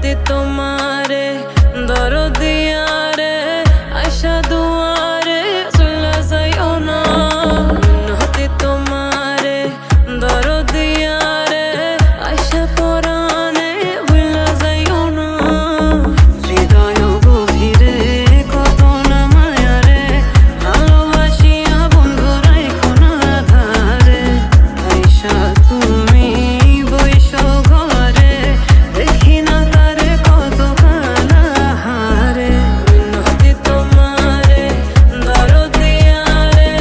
হতে তোমারে দরদিয়ারে আশা দুয়ারে চলে যাইও না হতে তোমারে দরদিয়ারে আশা পরাণে ভুলে যাইও না হৃদয় গভীরে কত না মায়ারে ভালোবাসিয়া বন্ধু রাইখো না ধারে আইসা তুমি বইস ঘরে দেখি না তারে কত কানা হারে হতে তোমারে দরদিয়ারে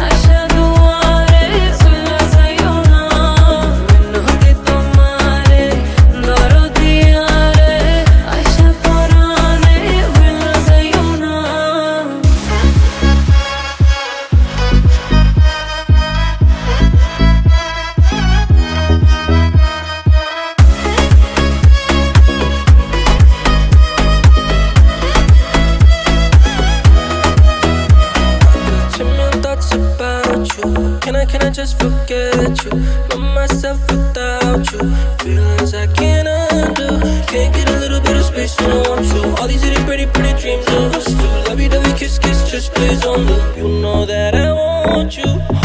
আশা দুয়ারে চলে যাইও না হতে তোমারে দরদিয়ারে আশা পরাণে ভুলে যাইও না Too many thoughts about you. Can I just forget you? Love myself without you. Feelings I can't undo. Can't get a little bit of space when I want you. All these pretty dreams of us two. Lovey-dovey kiss, just please don't look. You know that I want you.